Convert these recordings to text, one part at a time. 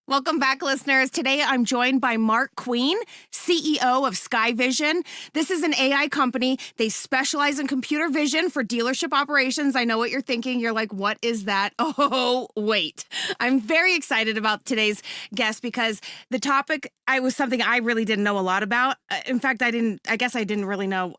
Welcome back, listeners. Today, I'm joined by Mark Queen, CEO of SKAIVISION. This is an AI company. They specialize in computer vision for dealership operations. I know what you're thinking. You're like, what is that? Oh, wait. I'm very excited about today's guest because the topic was something I really didn't know a lot about. In fact, I guess I didn't really know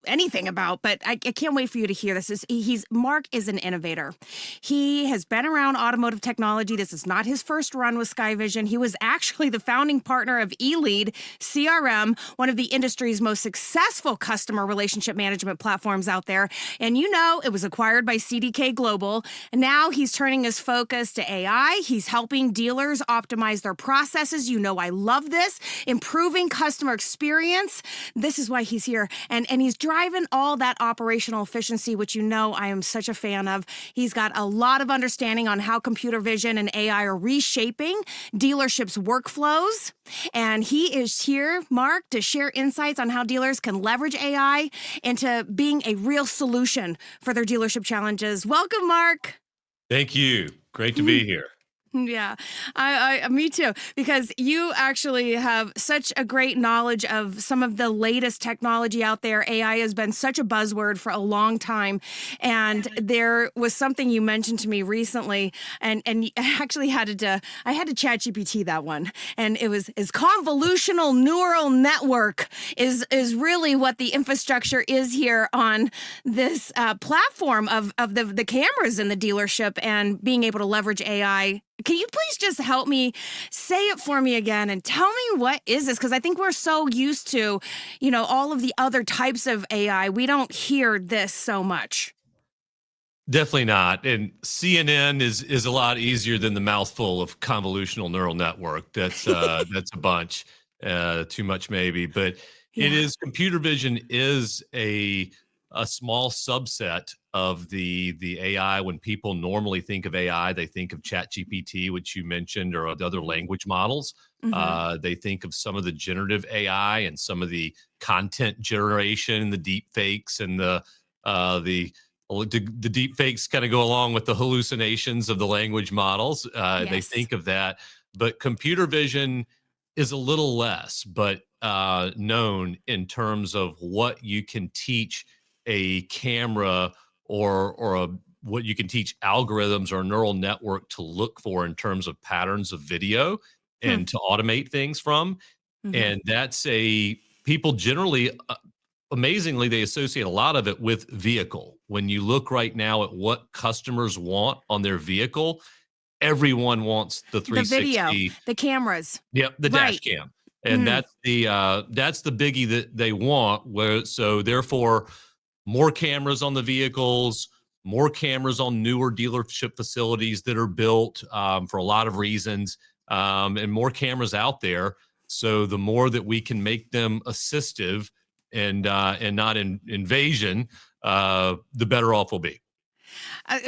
anything about, but I can't wait for you to hear this. Mark is an innovator. He has been around automotive technology. This is not his first run with SKAIVISION. He was actually the founding partner of ELEAD CRM, one of the industry's most successful customer relationship management platforms out there. And it was acquired by CDK Global. And now he's turning his focus to AI. He's helping dealers optimize their processes. I love this. Improving customer experience. This is why he's here. And he's driving all that operational efficiency, which I am such a fan of. He's got a lot of understanding on how computer vision and AI are reshaping dealerships' workflows. And he is here, Mark, to share insights on how dealers can leverage AI into being a real solution for their dealership challenges. Welcome, Mark. Thank you. Great to be here. Yeah, me too, because you actually have such a great knowledge of some of the latest technology out there. AI has been such a buzzword for a long time. And there was something you mentioned to me recently, and I actually I had to chat GPT that one. And it was convolutional neural network is really what the infrastructure is here on this platform of the cameras in the dealership and being able to leverage AI. Can you please just help me say it for me again and tell me what is this? Because I think we're so used to, all of the other types of AI. We don't hear this so much. Definitely not. And CNN is a lot easier than the mouthful of convolutional neural network. That's a bunch, too much maybe. But it Yeah. is computer vision is a small subset of the AI. When people normally think of AI, they think of ChatGPT, which you mentioned, or the other language models. Mm-hmm. They think of some of the generative AI and some of the content generation, the deep fakes, and the deep fakes kind of go along with the hallucinations of the language models. They Yes. think of that, but computer vision is a little less, but known in terms of what you can teach a camera or what you can teach algorithms or a neural network to look for in terms of patterns of video Hmm. and to automate things from. Mm-hmm. And people generally, amazingly, they associate a lot of it with vehicle. When you look right now at what customers want on their vehicle, everyone wants the The video, 360. the cameras. Yep, the dash Right. cam. And Mm. that's the biggie that they want. So therefore, more cameras on the vehicles, more cameras on newer dealership facilities that are built for a lot of reasons, and more cameras out there. So the more that we can make them assistive and not invasion, the better off we'll be.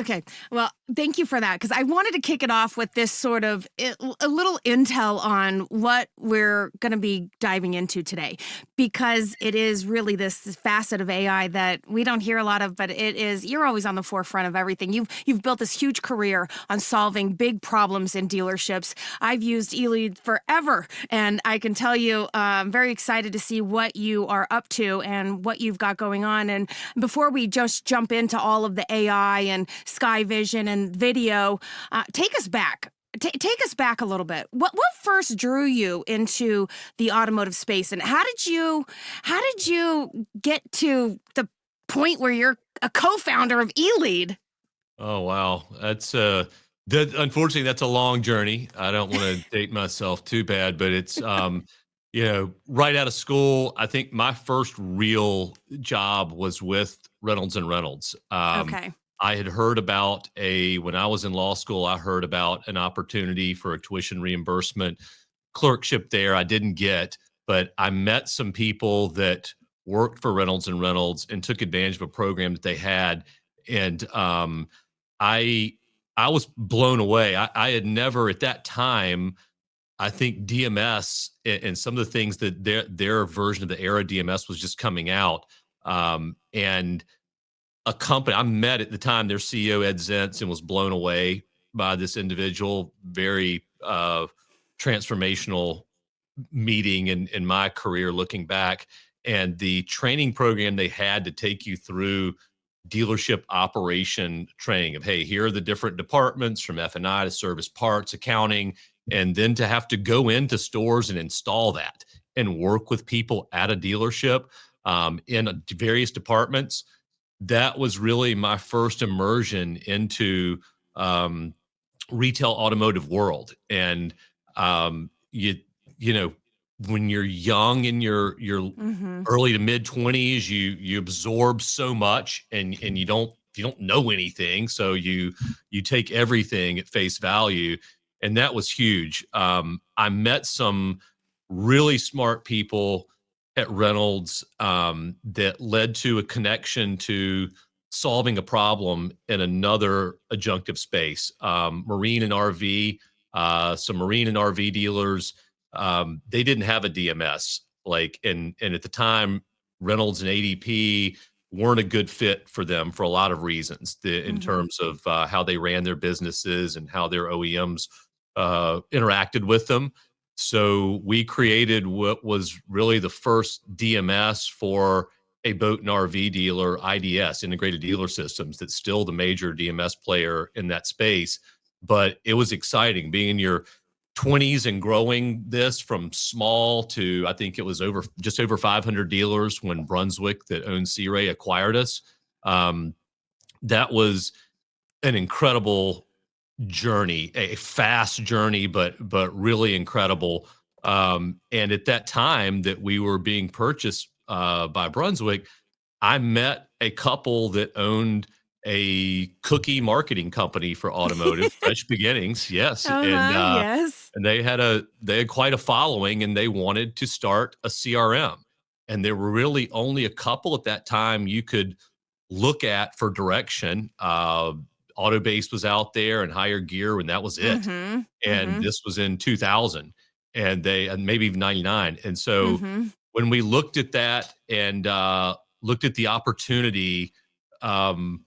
Okay. Well, thank you for that, because I wanted to kick it off with this sort of a little intel on what we're going to be diving into today, because it is really this facet of AI that we don't hear a lot of, but you're always on the forefront of everything. You've built this huge career on solving big problems in dealerships. I've used eLead forever, and I can tell you, I'm very excited to see what you are up to and what you've got going on. And before we just jump into all of the AI and SKAIVISION and video, take us back. Take us back a little bit. What first drew you into the automotive space, and how did you get to the point where you're a co-founder of eLead? Oh wow, unfortunately that's a long journey. I don't want to date myself too bad, but it's right out of school. I think my first real job was with Reynolds and Reynolds. Okay. I had heard about when I was in law school, I heard about an opportunity for a tuition reimbursement clerkship there. I didn't get, but I met some people that worked for Reynolds and Reynolds and took advantage of a program that they had. And I I was blown away. I had never at that time. I think DMS and some of the things that their version of the era DMS was just coming out, and a company I met at the time, their CEO Ed Zentz, and was blown away by this individual. Very transformational meeting in my career looking back. And the training program they had to take you through dealership operation training of, hey, here are the different departments from F&I to service parts, accounting, and then to have to go into stores and install that and work with people at a dealership in various departments. That was really my first immersion into um, retail automotive world. And you you know, when you're young in your Mm-hmm. early to mid 20s, you absorb so much, and you don't know anything, so you take everything at face value, and that was huge. I met some really smart people at Reynolds that led to a connection to solving a problem in another adjunctive space, marine and RV. Some marine and RV dealers, they didn't have a DMS. Like, and at the time, Reynolds and ADP weren't a good fit for them for a lot of reasons, in Mm-hmm. terms of how they ran their businesses and how their OEMs interacted with them. So we created what was really the first DMS for a boat and RV dealer, IDS, Integrated Dealer Systems, that's still the major DMS player in that space. But it was exciting being in your 20s and growing this from small to, I think it was just over 500 dealers when Brunswick, that owns Sea Ray, acquired us. Um, that was an incredible journey, a fast journey, but really incredible. And at that time that we were being purchased by Brunswick, I met a couple that owned a cookie marketing company for automotive, Fresh Beginnings. Yes, Uh-huh. Yes. and they had quite a following, and they wanted to start a CRM. And there were really only a couple at that time you could look at for direction. Autobase was out there and Higher Gear, and that was it. Mm-hmm. And Mm-hmm. this was in 2000, and maybe even 99. And so Mm-hmm. when we looked at that and looked at the opportunity, um,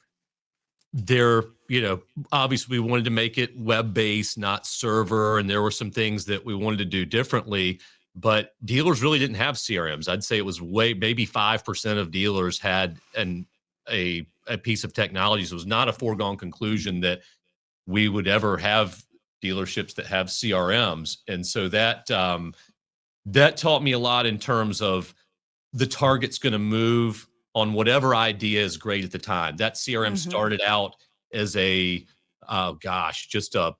there, obviously we wanted to make it web based, not server, and there were some things that we wanted to do differently. But dealers really didn't have CRMs. I'd say it was maybe 5% of dealers had a piece of technology. So it was not a foregone conclusion that we would ever have dealerships that have CRMs. And so that taught me a lot in terms of the target's going to move on whatever idea is great at the time. That CRM Mm-hmm. started out as just a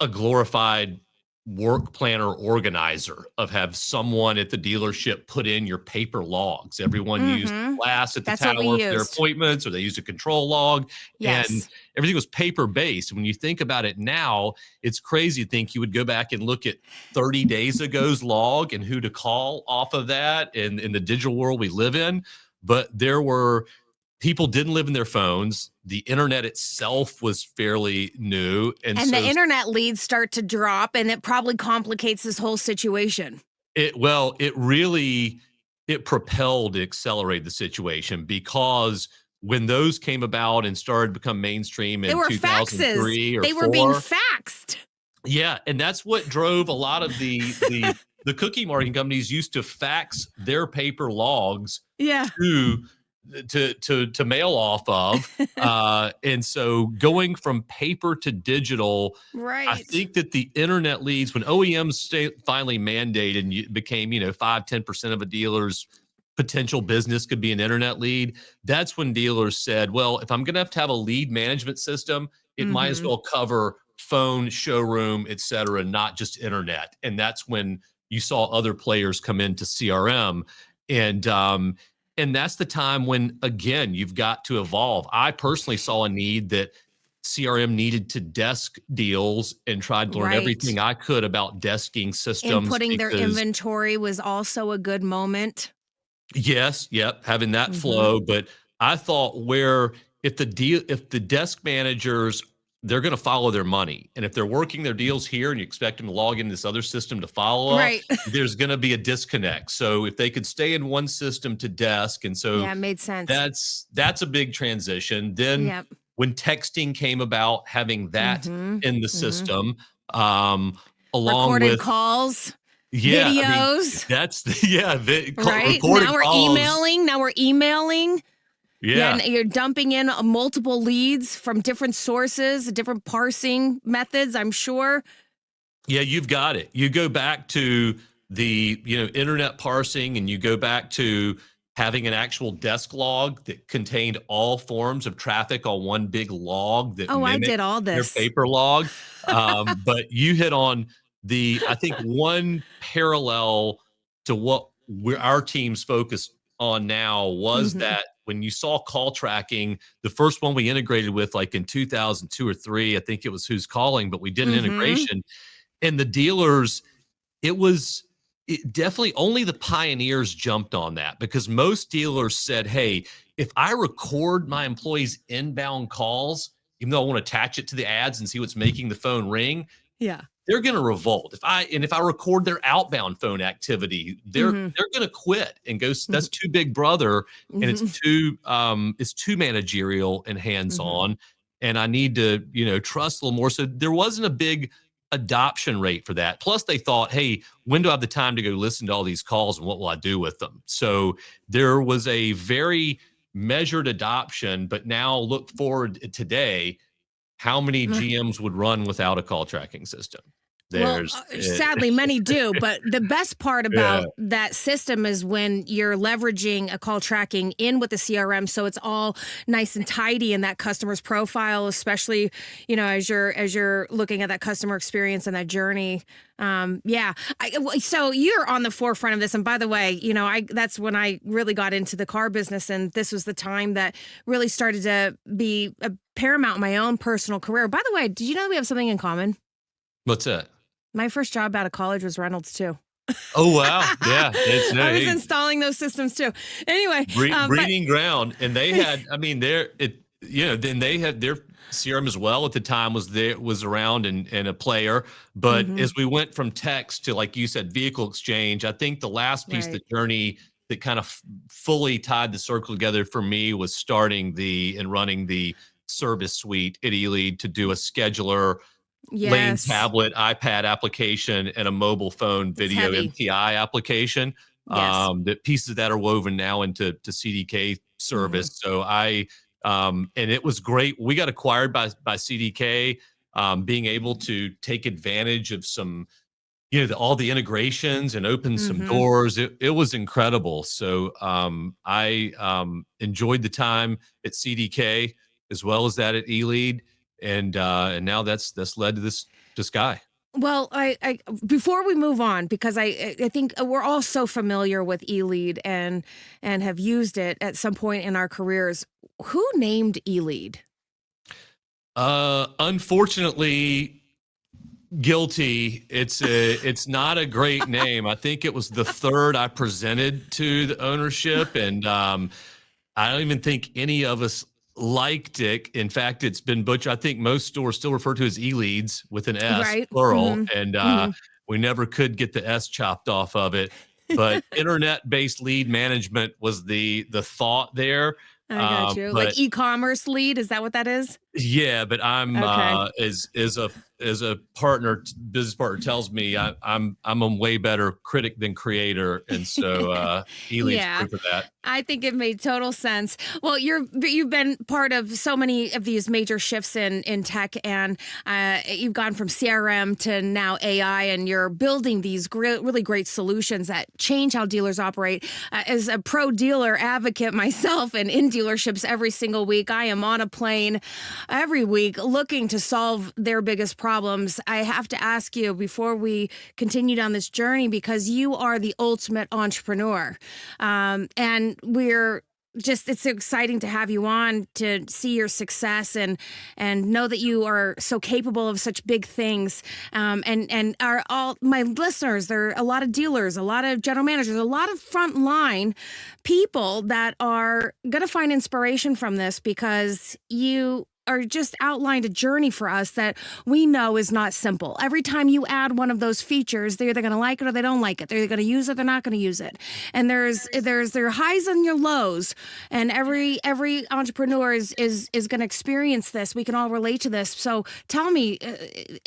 glorified work planner organizer of have someone at the dealership put in your paper logs. Everyone used Mm-hmm. glass at the That's what we tower for their used. appointments, or they used a control log, and Yes. everything was paper based. When you think about it now, it's crazy to think you would go back and look at 30 days ago's log and who to call off of that in the digital world we live in. But there were people didn't live in their phones. The internet itself was fairly new. And And the so internet leads start to drop, and it probably complicates this whole situation. it propelled, accelerated the situation, because when those came about and started to become mainstream They in were faxes. 2003 or They were being 4. faxed. Yeah, and that's what drove a lot of the cookie marketing companies used to fax their paper logs Yeah. to to mail off of. And so going from paper to digital, I Right. think that the internet leads, when OEMs finally mandated and it became, 5-10% of a dealer's potential business could be an internet lead. That's when dealers said, well, if I'm going to have a lead management system, it might as Mm-hmm. well cover phone, showroom, et cetera, not just internet. And that's when you saw other players come into CRM. And, and that's the time when, again, you've got to evolve. I personally saw a need that CRM needed to desk deals, and tried to learn Right. everything I could about desking systems Inputting their because inventory was also a good moment. yes, yep, having that Mm-hmm. flow. But I thought, where if the desk managers, they're going to follow their money, and if they're working their deals here and you expect them to log in this other system to follow up, Right. there's going to be a disconnect. So if they could stay in one system to desk, and so Yeah, it made sense. that's a big transition. Then Yep. when texting came about, having that Mm-hmm. in the Mm-hmm. system, um, along Recorded with calls, yeah, I mean, videos, that's the yeah, right? recorded calls. Now we're emailing. Yeah, and Yeah. you're dumping in multiple leads from different sources, different parsing methods, I'm sure. Yeah, you've got it. You go back to the, internet parsing, and you go back to having an actual desk log that contained all forms of traffic on one big log that Oh, I mimicked did all your this. paper log. But you hit on I think one parallel to what our team's focused on now was Mhm. that when you saw call tracking, the first one we integrated with, like in 2002 or three, I think it was Who's Calling, but we did an Mhm. integration, and the dealers, it definitely only the pioneers jumped on that, because most dealers said, hey, if I record my employees inbound calls, even though I want to attach it to the ads and see what's making the phone ring, Yeah. they're going to revolt. If I record their outbound phone activity, Mhm. they're going to quit and go. Mhm. That's too big brother, and Mhm. it's too managerial and hands Mhm. on, and I need to trust a little more. So there wasn't a big adoption rate for that. Plus, they thought, hey, when do I have the time to go listen to all these calls, and what will I do with them? So there was a very measured adoption. But now look forward today, how many GMs would run without a call tracking system? Well, There's sadly, many do. But the best part yeah, about that system is when you're leveraging a call tracking in with the CRM, so it's all nice and tidy in that customer's profile, especially as you're looking at that customer experience and that journey. Yeah. So you're on the forefront of this, and by the way, that's when I really got into the car business, and this was the time that really started to be a paramount in my own personal career. By the way, did you know we have something in common? what's that? My first job out of college was Reynolds too. Oh wow, yeah, it's no, I was hey, installing those systems too. Anyway, but breeding ground, and they had, I mean, then they had their CRM as well at the time, was around, and a player. But hmm as we went from text to, like you said, vehicle exchange, I think the last piece of the right. journey that kind of fully tied the circle together for me was starting and running the service suite at ELEAD to do a scheduler, lane Yes, tablet, iPad application, and a mobile phone it's video heavy. MPI application. Yes. That pieces of that are woven now into CDK hmm service. So and it was great. We got acquired by CDK, being able to take advantage of some, all the integrations and open some hmm doors. It was incredible. So I enjoyed the time at CDK as well as that at ELEAD, and now that's led to this to Sky. Well, I before we move on, because I think we're all so familiar with eLead and have used it at some point in our careers. Who named eLead? Unfortunately, guilty. It's not a great name. I think it was the third I presented to the ownership, and I don't even think any of us liked it. In fact, it's been butchered. I think most stores still refer to it as e-leads with an S, Right. plural, and hmm we never could get the S chopped off of it. But internet-based lead management was the thought there. I got you. Like But e-commerce lead, is that what that is? yeah, but I'm Okay. as a partner, business partner tells me, I'm a way better critic than creator, and so e-leads Yeah. proof of that. I think it made total sense. Well, you've been part of so many of these major shifts in tech, and you've gone from CRM to now AI, and you're building these really great solutions that change how dealers operate. As a pro dealer advocate myself, and in dealerships every single week, I am on a plane every week looking to solve their biggest problems. I have to ask you before we continue down this journey, because you are the ultimate entrepreneur. And we're just, it's so exciting to have you on to see your success and know that you are so capable of such big things. And are all my listeners, there are a lot of dealers, a lot of general managers, a lot of frontline people that are going to find inspiration from this, because you are just outlined a journey for us that we know is not simple. Every time you add one of those features, they're either going to like it or they don't like it. They're either going to use it, they're not going to use it. And there's their highs and your lows. And every entrepreneur is going to experience this. We can all relate to this. So tell me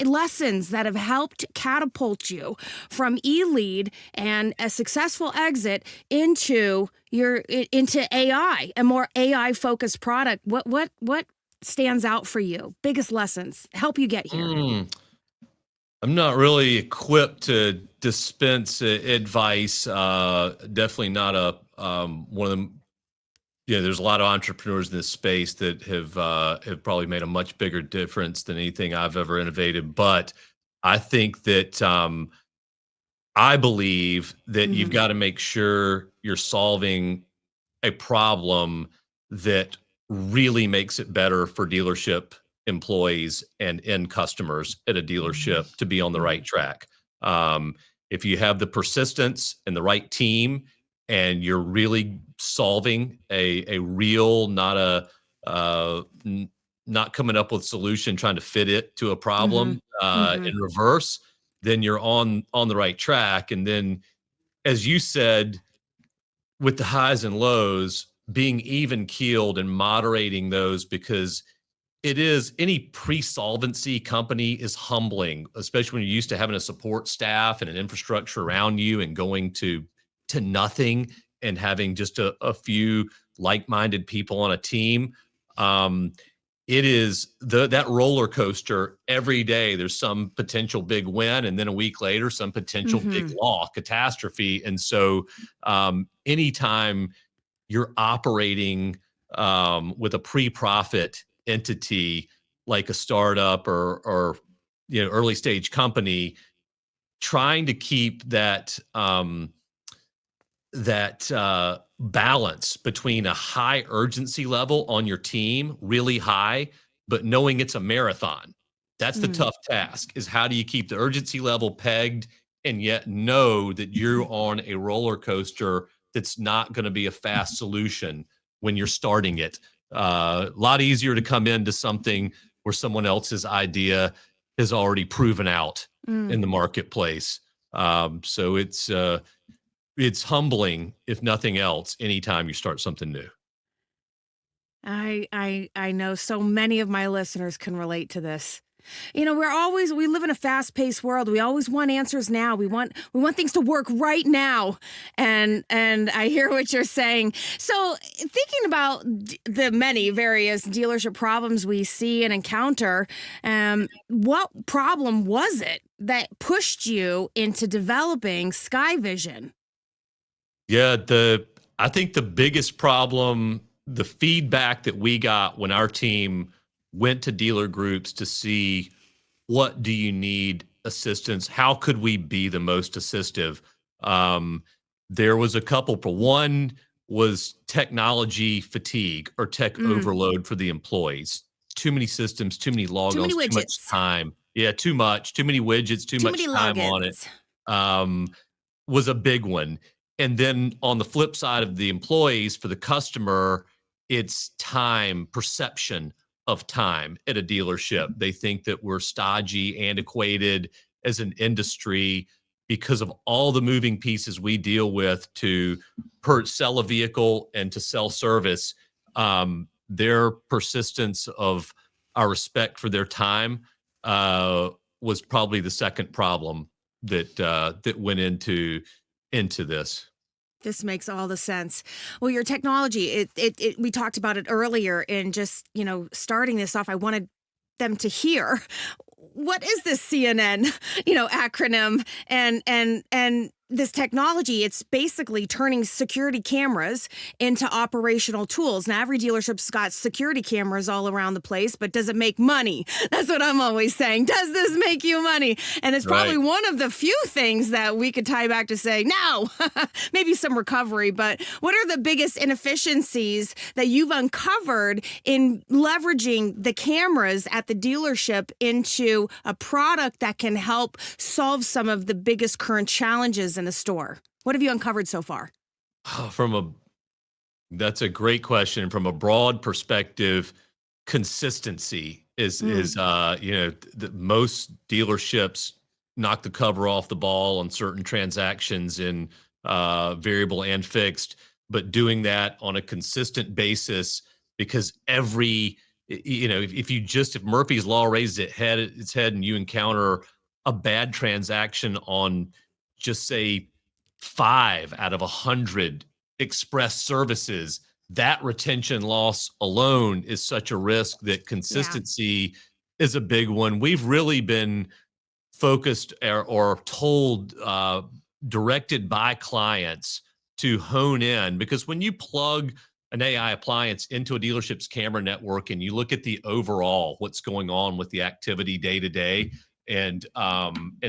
lessons that have helped catapult you from ELEAD and a successful exit into AI, a more AI focused product. What stands out for you? Biggest lessons help you get here. I'm not really equipped to dispense advice. Definitely not one of them. There's a lot of entrepreneurs in this space that have probably made a much bigger difference than anything I've ever innovated. But I think that I believe that you've got to make sure you're solving a problem that really makes it better for dealership employees and end customers at a dealership to be on the right track. If you have the persistence and the right team, and you're really solving a real, not coming up with a solution, trying to fit it to a problem in reverse, then you're on the right track. And then, as you said, with the highs and lows, being even keeled and moderating those, because it is, any pre-solvency company is humbling, especially when you're used to having a support staff and an infrastructure around you, and going to nothing and having just a few like-minded people on a team. It is that roller coaster every day. There's some potential big win, and then a week later, some potential big loss, catastrophe. And so, anytime you're operating with a pre-profit entity like a startup or early stage company, trying to keep that balance between a high urgency level on your team, really high, but knowing it's a marathon. That's the tough task, is how do you keep the urgency level pegged and yet know that you're on a roller coaster that's not going to be a fast solution when you're starting it. A lot easier to come into something where someone else's idea has already proven out in the marketplace. So it's humbling, if nothing else, anytime you start something new. I know so many of my listeners can relate to this. We live in a fast-paced world. We always want answers now. We want things to work right now. And I hear what you're saying. So thinking about the many various dealership problems we see and encounter, what problem was it that pushed you into developing SKAIVISION? Yeah, I think the biggest problem, the feedback that we got when our team went to dealer groups to see, what do you need assistance? How could we be the most assistive? There was a couple. For one, was technology fatigue or tech overload for the employees. Too many systems, too many Too many logons, too much widgets. time. Yeah, too much, too many widgets, too Too much many time on it. logins. Um, was a big one. And then on the flip side of the employees, for the customer, it's time, perception of time at a dealership. They think that we're stodgy, antiquated as an industry because of all the moving pieces we deal with to sell a vehicle and to sell service. Their persistence of our respect for their time was probably the second problem that went into this. This makes all the sense. Well, your technology, we talked about it earlier in just, starting this off. I wanted them to hear, what is this CNN, acronym, and this technology. It's basically turning security cameras into operational tools. Now, every dealership's got security cameras all around the place, but does it make money? That's what I'm always saying. Does this make you money? And it's probably one of the few things that we could tie back to say, no, maybe some recovery. But what are the biggest inefficiencies that you've uncovered in leveraging the cameras at the dealership into a product that can help solve some of the biggest current challenges in the store? What have you uncovered so far? That's a great question. From a broad perspective, consistency is Mm. the most dealerships knock the cover off the ball on certain transactions in variable and fixed, but doing that on a consistent basis because if Murphy's law raises its head and you encounter a bad transaction on just say 5 out of 100 express services, that retention loss alone is such a risk that Yeah. consistency is a big one. We've really been focused or told, directed by clients to hone in because when you plug an AI appliance into a dealership's camera network and you look at the overall what's going on with the activity day to day and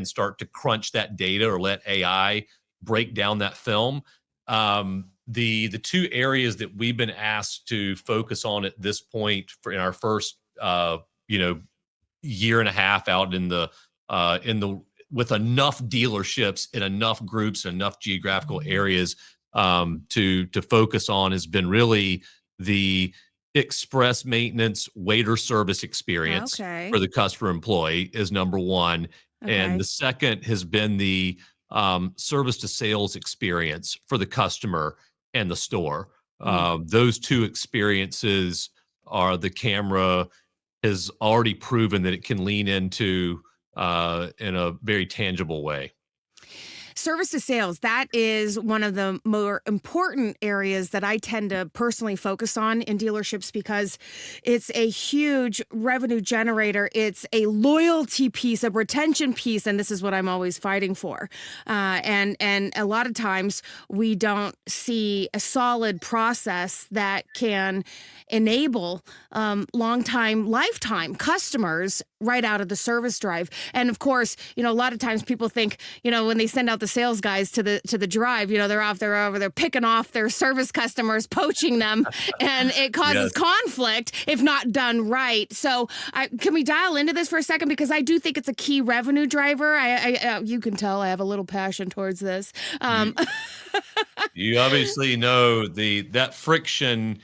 start to crunch that data or let AI break down that film, the two areas that we've been asked to focus on at this point for in our first year and a half out in the with enough dealerships in enough groups enough geographical areas to focus on has been really the express maintenance waiter service experience Okay. for the customer employee is number one, and Okay. the second has been the service to sales experience for the customer and the store. Mm. Those two experiences are the camera has already proven that it can lean into in a very tangible way. Service to sales, that is one of the more important areas that I tend to personally focus on in dealerships because it's a huge revenue generator. It's a loyalty piece, a retention piece, and this is what I'm always fighting for. And a lot of times we don't see a solid process that can enable lifetime customers right out of the service drive. And of course, a lot of times people think, when they send out the sales guys to the drive, they're over there picking off their service customers, poaching them, and it causes Yes. conflict if not done right. So, can we dial into this for a second because I do think it's a key revenue driver. You can tell I have a little passion towards this. You, you obviously know that friction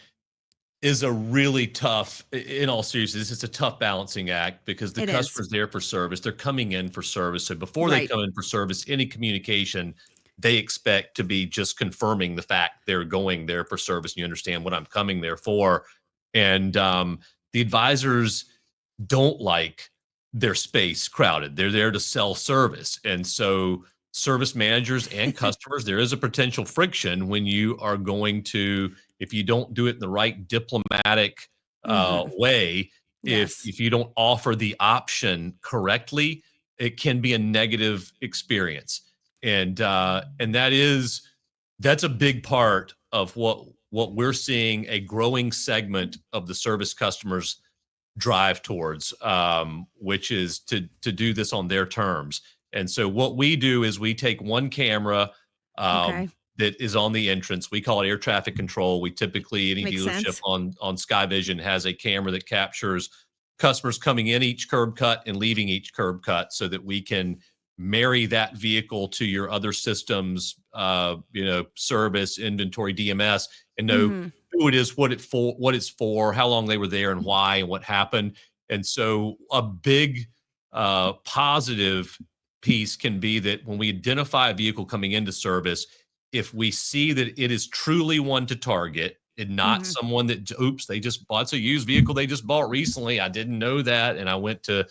is a really tough, in all seriousness, it's a tough balancing act because the It is customer's there for service. They're coming in for service. So before they right. come in for service, any communication, they expect to be just confirming the fact they're going there for service and you understand what I'm coming there for. And the advisors don't like their space crowded. They're there to sell service. And so service managers and customers, there is a potential friction when you are going to, if you don't do it in the right diplomatic Hmm. way, Yes. if you don't offer the option correctly, it can be a negative experience. And that's a big part of what we're seeing a growing segment of the service customers drive towards, which is to do this on their terms. And so what we do is we take one camera Okay. that is on the entrance. We call it air traffic control. We typically any Makes dealership sense. on SKAIVISION has a camera that captures customers coming in each curb cut and leaving each curb cut, so that we can marry that vehicle to your other systems, service, inventory, DMS, and know Hmm. who it is, what it's for, how long they were there, and why, and what happened. And so, a big positive piece can be that when we identify a vehicle coming into service, if we see that it is truly one to target and not Hmm. someone that, oops, they just bought a used vehicle they just bought recently. I didn't know that, and I went to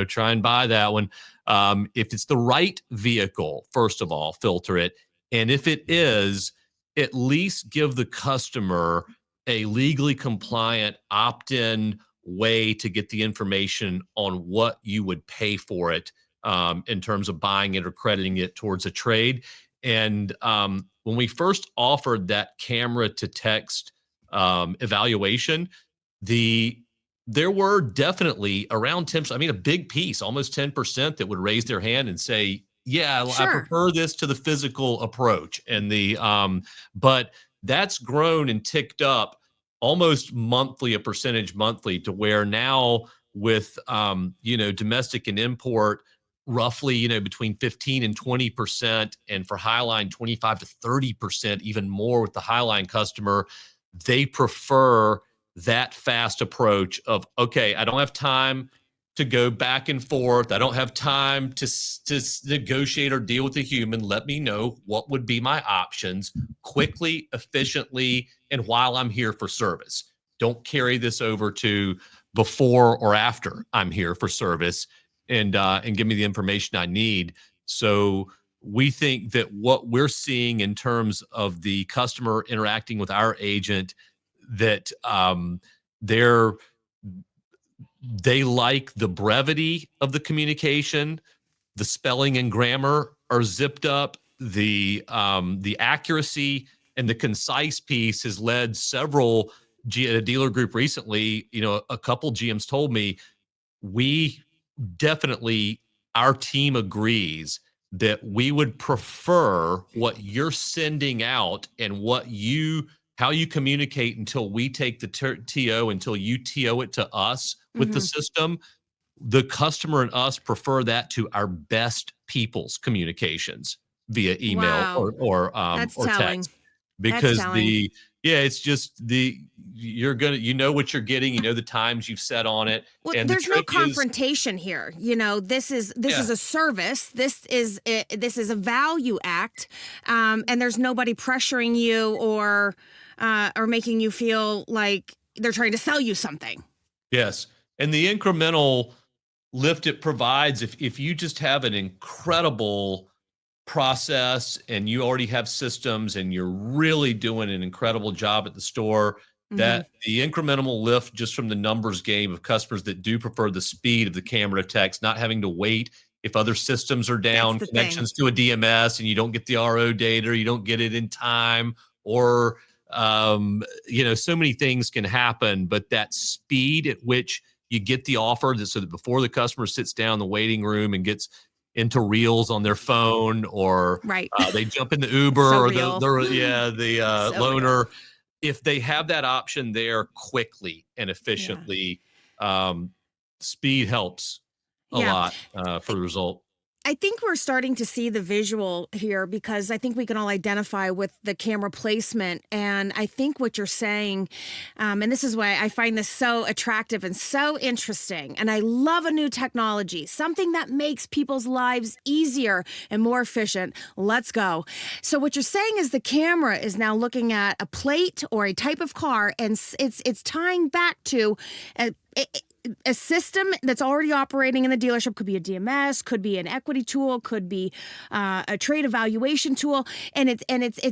try and buy that one. If it's the right vehicle, first of all, filter it, and if it is, at least give the customer a legally compliant opt-in way to get the information on what you would pay for it, in terms of buying it or crediting it towards a trade. And when we first offered that camera to text evaluation, the there were definitely around 10%, I mean, a big piece, almost 10%, that would raise their hand and say, yeah, I Sure. prefer this to the physical approach. And but that's grown and ticked up almost monthly, a percentage monthly, to where now with, domestic and import, roughly, between 15 and 20%, and for Highline, 25 to 30%, even more with the Highline customer, they prefer that fast approach of, okay, I don't have time to go back and forth. I don't have time to negotiate or deal with a human. Let me know what would be my options quickly, efficiently, and while I'm here for service. Don't carry this over to before or after I'm here for service, and give me the information I need. So we think that what we're seeing in terms of the customer interacting with our agent, that they're they like the brevity of the communication. The spelling and grammar are zipped up. The accuracy and the concise piece has led several a dealer group recently. A couple GMs told me, we definitely, our team agrees that we would prefer what you're sending out and how you communicate until we take the TO, until you TO it to us with the Mhm. system. The customer and us prefer that to our best people's communications via email Wow. or Telling. text, That's because telling. it's just you know what you're getting, the times you've set on it, Well, and the there's no trick is, confrontation here. This is yeah. a service. This is a value act, and there's nobody pressuring you or making you feel like they're trying to sell you something. Yes. And the incremental lift it provides, if you just have an incredible process and you already have systems and you're really doing an incredible job at the store, Hmm. that the incremental lift just from the numbers game of customers that do prefer the speed of the camera to text, not having to wait if other systems are That's down, the thing. connections to a DMS, and you don't get the RO data, or you don't get it in time, or so many things can happen. But that speed at which you get the offer, so that before the customer sits down in the waiting room and gets into reels on their phone, or Right. they jump in the So Uber, or real. the So real. loaner. If they have that option there quickly and Yeah. efficiently, um, speed helps a Yeah. lot for the result. I think we're starting to see the visual here because I think we can all identify with the camera placement. And I think what you're saying, and this is why I find this so attractive and so interesting. And I love a new technology, something that makes people's lives easier and more efficient. Let's go. So what you're saying is the camera is now looking at a plate or a type of car, and it's tying back to a system that's already operating in the dealership. Could be a DMS, could be an equity tool, could be a trade evaluation tool, and it's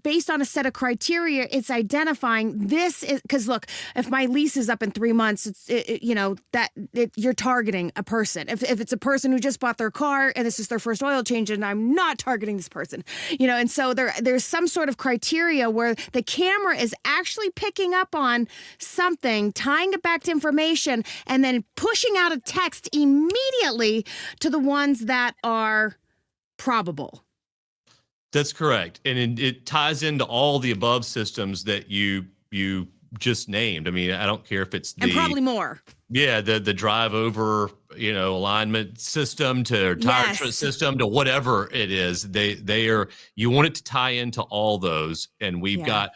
based on a set of criteria. It's identifying this is because look, if my lease is up in 3 months, you're targeting a person. If it's a person who just bought their car and this is their first oil change, and I'm not targeting this person, and so there's some sort of criteria where the camera is actually picking up on something, tying it back to information, and then pushing out a text immediately to the ones that are probable. That's correct, and it ties into all the above systems that you just named. I mean, I don't care if it's And probably more. the drive over, alignment system, to tire tread Yes. system, to whatever it is. You want it to tie into all those, and we've Yeah. got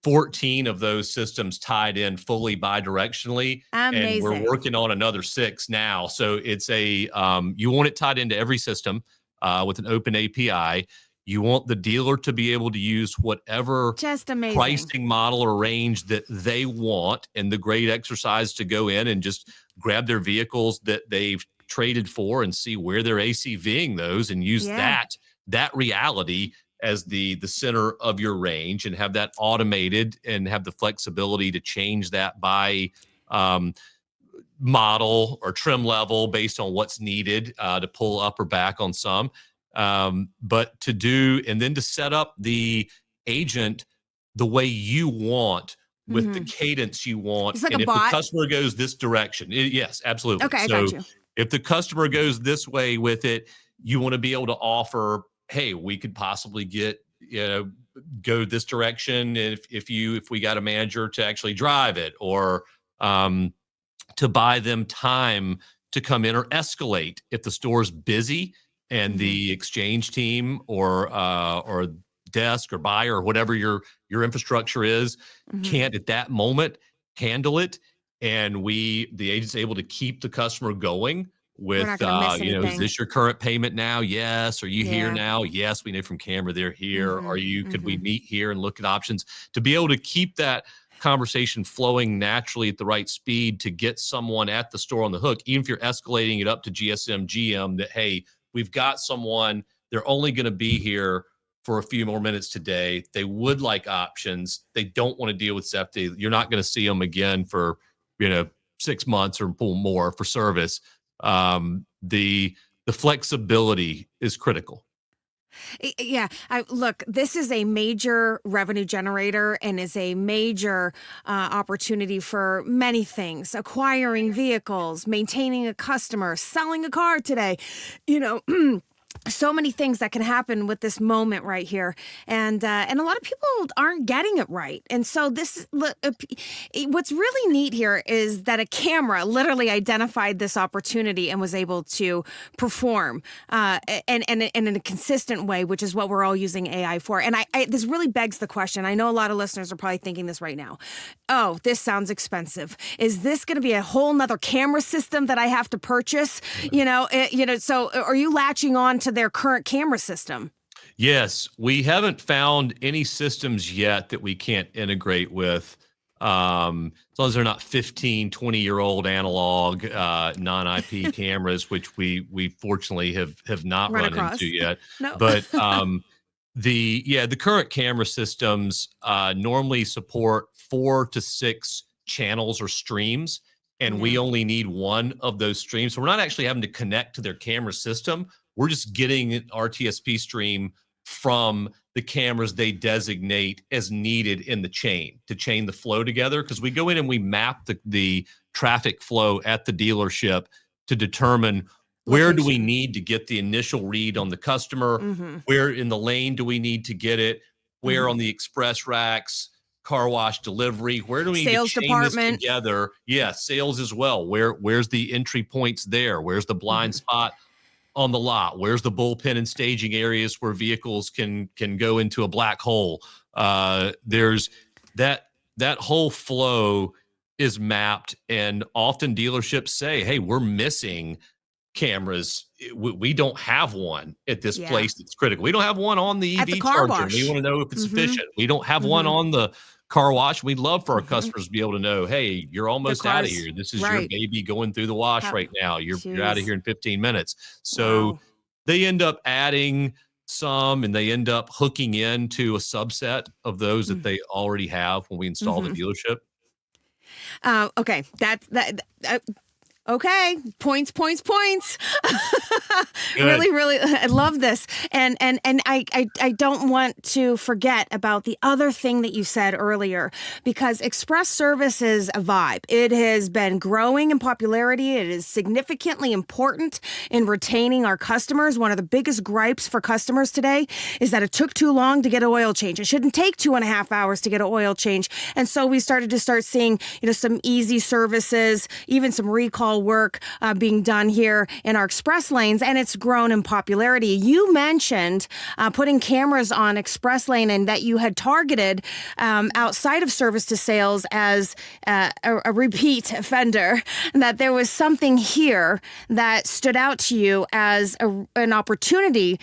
14 of those systems tied in fully bidirectionally, and we're Amazing. working on another 6 now. So it's you want it tied into every system with an open API. You want the dealer to be able to use whatever Just amazing. pricing model or range that they want, and the great exercise to go in and just grab their vehicles that they've traded for and see where they're ACVing those, and use Yeah. that reality as the center of your range, and have that automated, and have the flexibility to change that by model or trim level based on what's needed to pull up or back on some. But to do, and then to set up the agent the way you want, with the Hmm. cadence you want. It's like a And if the bot. customer goes this direction, yes, absolutely. Okay, I got So you. if the customer goes this way with it, you want to be able to offer, hey, we could possibly go this direction if we got a manager to actually drive it, or to buy them time to come in, or escalate if the store's busy and Hmm. the exchange team or desk or buyer or whatever your infrastructure is Hmm. can't at that moment. handle it, and the agent's able to keep the customer going We're with, not going to miss is anything. this your current payment now? Yes. Are you here Yeah. now? Yes. We know from camera they're here. Could we Mm-hmm. meet here and look at options to be able to keep that conversation flowing naturally at the right speed to get someone at the store on the hook, even if you're escalating it up to GSM, GM that, hey, we've got someone, they're only going to be here for a few more minutes today. They would like options. They don't want to deal with safety. You're not going to see them again for, 6 months or more for service. The flexibility is critical. Yeah, look, this is a major revenue generator and is a major opportunity for many things: acquiring vehicles, maintaining a customer, selling a car today. You know, so many things that can happen with this moment right here, and a lot of people aren't getting it right. And so what's really neat here is that a camera literally identified this opportunity and was able to perform and in a consistent way, which is what we're all using AI for. And this really begs the question. I know a lot of listeners are probably thinking this right now. Oh, this sounds expensive. Is this going to be a whole nother camera system that I have to purchase? So are you latching on to their current camera system? Yes, we haven't found any systems yet that we can't integrate with. As long as they're not 15, 20-year-old analog, non-IP cameras, which we fortunately have not Run run across? into yet. No. But the current camera systems normally support 4 to 6 channels or streams, and we Yeah. only need one of those streams. So we're not actually having to connect to their camera system. We're just getting an RTSP stream from the cameras they designate as needed in the chain to chain the flow together. Because we go in and we map the traffic flow at the dealership to determine where do we Location. need to get the initial read on the customer, Mm-hmm. where in the lane do we need to get it, where Mm-hmm. on the express racks, car wash delivery, where do we need to Sales chain this department. together? Yeah, sales as well. Where's the entry points there? Where's the blind Mm-hmm. spot on the lot? Where's the bullpen and staging areas where vehicles can go into a black hole? There's that whole flow is mapped, and often dealerships say, hey, we're missing cameras. We don't have one at this Yeah. place that's critical. We don't have one on the At the EV car charger. We wash. want to know if it's Mm-hmm. sufficient. We don't have one Mm-hmm. on the car wash. We'd love for our Mm-hmm. customers to be able to know, hey, you're The almost out of cars. here. This is your Right. baby going through the wash How, right now. You're out of Jeez. here in 15 minutes. So Wow. they end up adding some, and they end up hooking into a subset of those that they already have when we install the Mm-hmm. dealership. Okay. Okay, points. Good. Really, I love this, and I don't want to forget about the other thing that you said earlier, because express service is a vibe. It has been growing in popularity. It is significantly important in retaining our customers. One of the biggest gripes for customers today is that it took too long to get an oil change. It shouldn't take 2.5 hours to get an oil change, and so we started to seeing some easy services, even some recall work being done here in our express lanes, and it's grown in popularity. You mentioned putting cameras on express lane, and that you had targeted outside of service to sales as a repeat offender, and that there was something here that stood out to you as an opportunity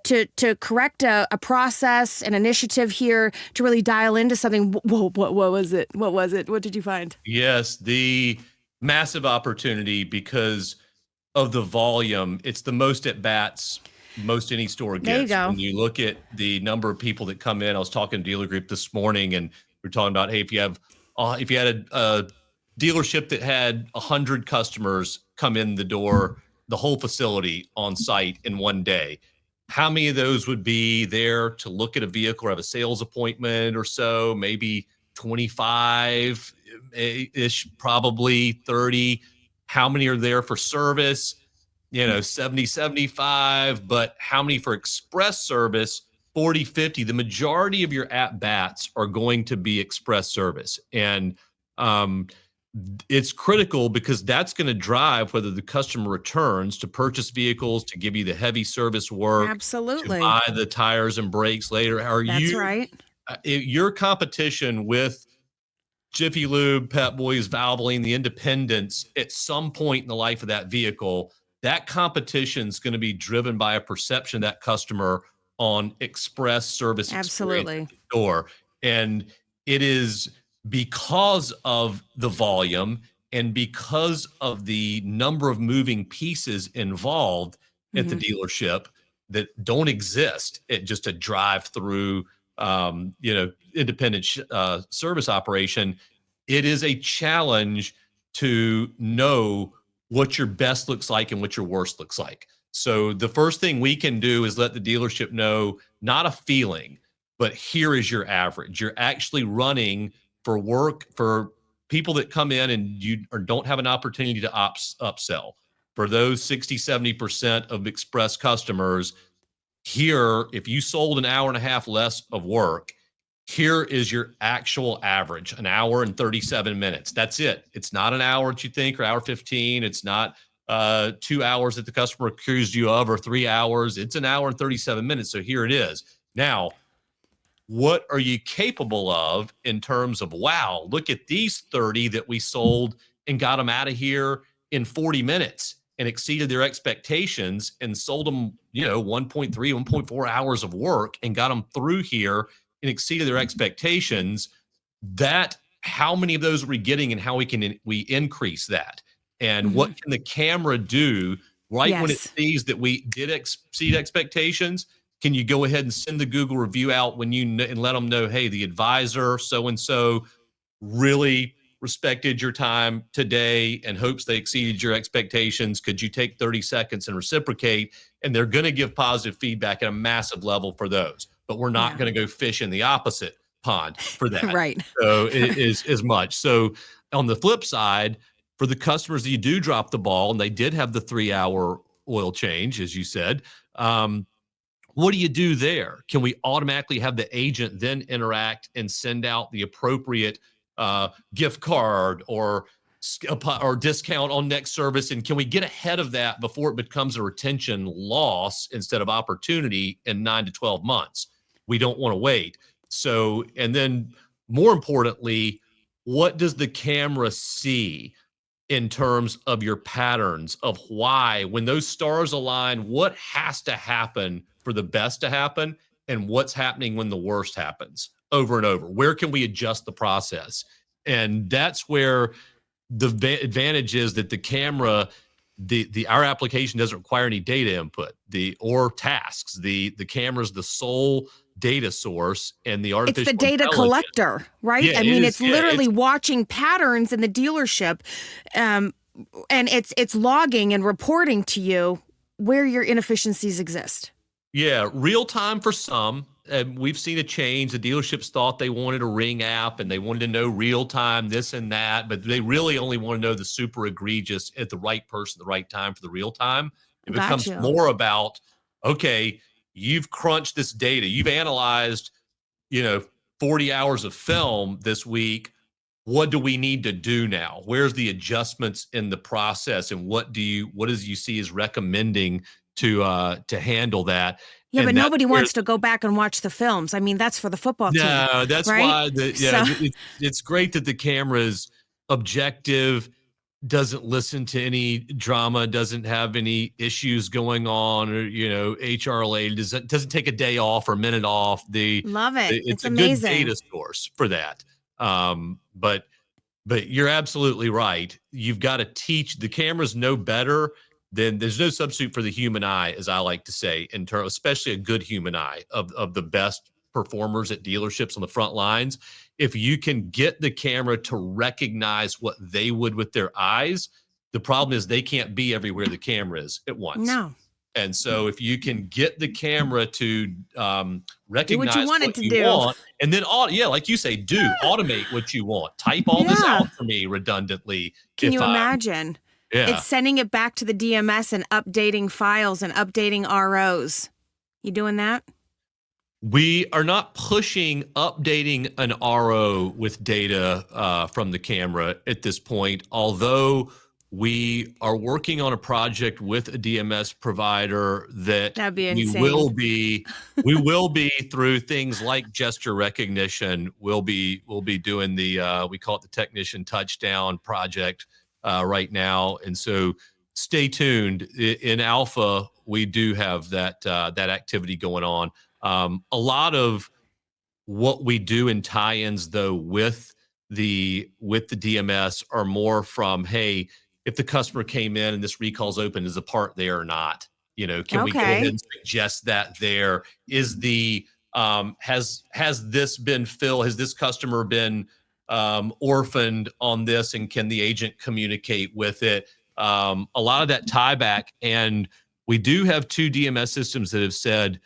to correct a process, an initiative here to really dial into something. What was it? What was it? What did you find? Yes, the massive opportunity because of the volume. It's the most at bats most any store There you gets. go. When you look at the number of people that come in, I was talking to dealer group this morning, and we're talking about, hey, if you had a dealership that had 100 customers come in the door, the whole facility on site in one day, how many of those would be there to look at a vehicle or have a sales appointment or so? Maybe 25 ish, probably 30. How many are there for service? 70, 75. But how many for express service? 40, 50. The majority of your at bats are going to be express service. And it's critical because that's going to drive whether the customer returns to purchase vehicles, to give you the heavy service work, to Absolutely. buy the tires and brakes later. That's right. Your competition with Jiffy Lube, Pep Boys, Valvoline, the independents, at some point in the life of that vehicle, that competition is going to be driven by a perception of that customer on express service experience at Absolutely. the door. And it is because of the volume and because of the number of moving pieces involved at the Mhm. dealership that don't exist at just a drive-through, independent service operation. It is a challenge to know what your best looks like and what your worst looks like. So the first thing we can do is let the dealership know, not a feeling, but here is your average. You're actually running for work for people that come in and you or don't have an opportunity to upsell. For those 60-70% of express customers, here, if you sold an hour and a half less of work, here is your actual average, an hour and 37 minutes. That's it. It's not an hour that you think, or hour 15. It's not 2 hours that the customer accused you of, or 3 hours. It's an hour and 37 minutes. So here it is. Now, what are you capable of in terms of, wow, look at these 30 that we sold and got them out of here in 40 minutes and exceeded their expectations and sold them, 1.3, 1.4 hours of work and got them through here and exceeded their expectations. That, how many of those are we getting, and how we increase that? And what Mhm. can the camera do right when it Yes. sees that we did exceed expectations? Can you go ahead and send the Google review out when and let them know, hey, the advisor so and so really respected your time today and hopes they exceeded your expectations. Could you take 30 seconds and reciprocate? And they're going to give positive feedback at a massive level for those. But we're not Yeah. going to go fish in the opposite pond for that. Right. So it is as much. So on the flip side, for the customers that you do drop the ball, and they did have the 3-hour oil change, as you said, what do you do there? Can we automatically have the agent then interact and send out the appropriate gift card or discount on next service? And can we get ahead of that before it becomes a retention loss instead of opportunity in 9 to 12 months? We don't want to wait. So, and then more importantly, what does the camera see in terms of your patterns of why, when those stars align, what has to happen for the best to happen, and what's happening when the worst happens over and over? Where can we adjust the process? And that's where the advantage is that the camera, the our application doesn't require any data input, or tasks. The camera's the sole data source, and the It's the artificial data intelligence. collector, right? Yeah, I it mean, is. it's Yeah, literally it's watching patterns in the dealership, um, and it's logging and reporting to you where your inefficiencies exist. Yeah, real time for some. We've seen a change. The dealerships thought they wanted a Ring app and they wanted to know real time this and that, but they really only want to know the super egregious at the right person, the right time for the real time. It Got becomes you. more about, okay, you've crunched this data, you've analyzed, you know, 40 hours of film this week. What do we need to do now? Where's the adjustments in the process, and what does you see as recommending to handle that? Yeah, but And that's nobody where wants to go back and watch the films. I mean, that's for the football team, no, that's right? why So, it's great that the camera's objective, doesn't listen to any drama, doesn't have any issues going on, or HR related, doesn't take a day off or a minute off. love it. It's It's a good amazing. data source for that. But you're absolutely right. You've got to teach the cameras know better. Then there's no substitute for the human eye, as I like to say, in terms, especially a good human eye of the best performers at dealerships on the front lines. If you can get the camera to recognize what they would with their eyes, the problem is they can't be everywhere the camera is at once. No, And so if you can get the camera to do what you recognize want what it to you do. want, and then, yeah, like you say, automate what you want. Type all this Yeah. out for me redundantly. Can If you I'm, imagine? It's yeah, sending it back to the DMS and updating files and updating ROs. You doing that? we are not pushing updating an RO with data from the camera at this point, although we are working on a project with a DMS provider that That'd be we insane. will be we will be through things like gesture recognition. We'll be doing the we call it the technician touchdown project right now, and so stay tuned. In alpha, we do have that activity going on. A lot of what we do in tie-ins though with the DMS are more from, hey, if the customer came in and this recall's open, is the part there or not? Can we go ahead Okay. and suggest that there is the has this been filled? Has this customer been orphaned on this, and can the agent communicate with it? A lot of that tie back, and we do have two DMS systems that have said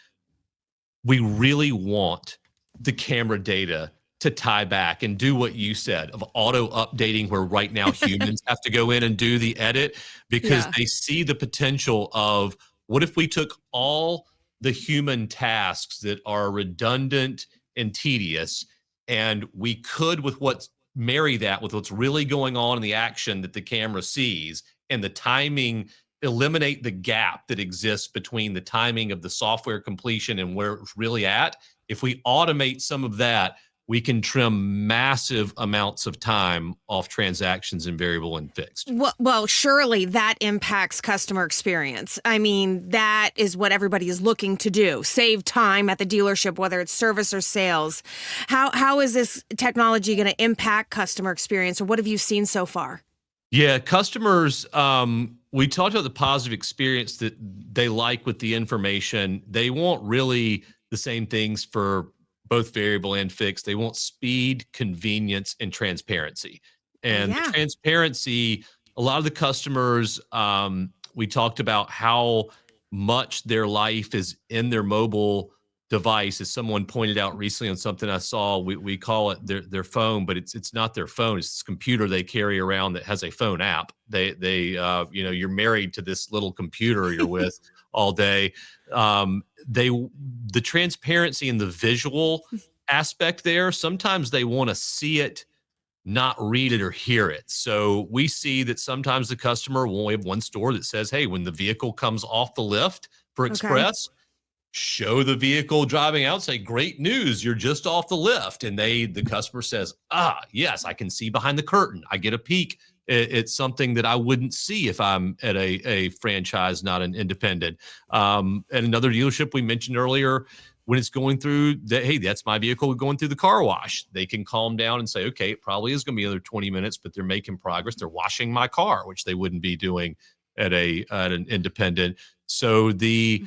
we really want the camera data to tie back and do what you said of auto updating, where right now humans have to go in and do the edit, because Yeah. they see the potential of, what if we took all the human tasks that are redundant and tedious, and we could, with what's marry that with what's really going on in the action that the camera sees, and the timing, eliminate the gap that exists between the timing of the software completion and where it's really at. If we automate some of that, we can trim massive amounts of time off transactions in variable and fixed. Well, surely that impacts customer experience. I mean, that is what everybody is looking to do: save time at the dealership, whether it's service or sales. How is this technology going to impact customer experience, or what have you seen so far? Yeah, customers, we talked about the positive experience that they like with the information. They want really the same things for both variable and fixed. They want speed, convenience, and transparency. And the Yeah, transparency, a lot of the customers, we talked about how much their life is in their mobile device. As someone pointed out recently on something I saw, we call it their phone, but it's not their phone. It's this computer they carry around that has a phone app. You're married to this little computer you're with all day. They The transparency and the visual aspect there. Sometimes they want to see it, not read it or hear it. So we see that sometimes the customer will, we have one store that says, hey, when the vehicle comes off the lift for okay. express, show the vehicle driving out, say, great news, you're just off the lift. And the customer says, yes, I can see behind the curtain, I get a peek. It's something that I wouldn't see if I'm at a franchise, not an independent. At another dealership we mentioned earlier, when it's going through that, hey, that's my vehicle going through the car wash, they can calm down and say, okay, it probably is going to be another 20 minutes, but they're making progress, they're washing my car, which they wouldn't be doing at an independent. So the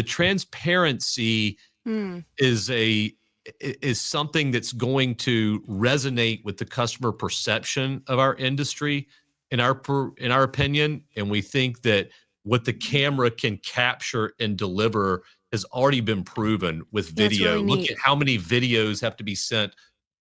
transparency Hmm. is a is something that's going to resonate with the customer perception of our industry, in our opinion. And we think that what the camera can capture and deliver has already been proven with Yeah, it's video. really Look neat. at how many videos have to be sent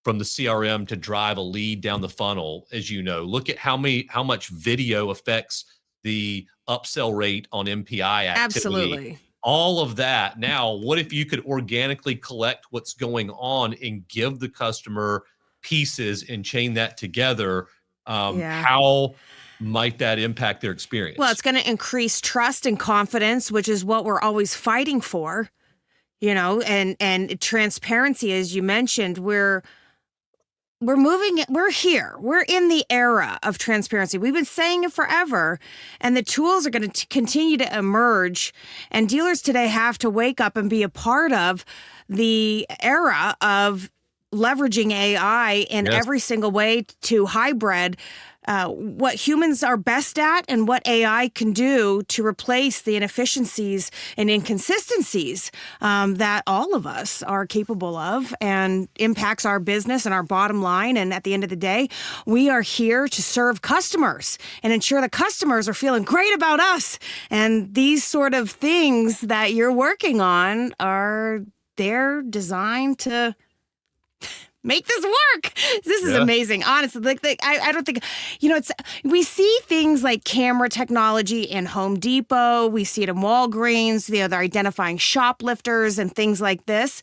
from the CRM to drive a lead down the funnel. As you know, look at how much video affects the upsell rate on MPI activity, Absolutely. all of that. Now, what if you could organically collect what's going on and give the customer pieces and chain that together? Yeah. How might that impact their Well, experience? it's going to increase trust and confidence, which is what we're always fighting for, and transparency, as you mentioned. We're moving it. We're here. We're in the era of transparency. We've been saying it forever, and the tools are going to continue to emerge. And dealers today have to wake up and be a part of the era of leveraging AI in Yes, every single way to hybrid what humans are best at and what AI can do to replace the inefficiencies and inconsistencies that all of us are capable of, and impacts our business and our bottom line. And at the end of the day, we are here to serve customers and ensure the customers are feeling great about us. And these sort of things that you're working on they're designed to Make this work. This is Yeah. amazing. Honestly, I don't think, it's, we see things like camera technology in Home Depot. We see it in Walgreens. They're identifying shoplifters and things like this.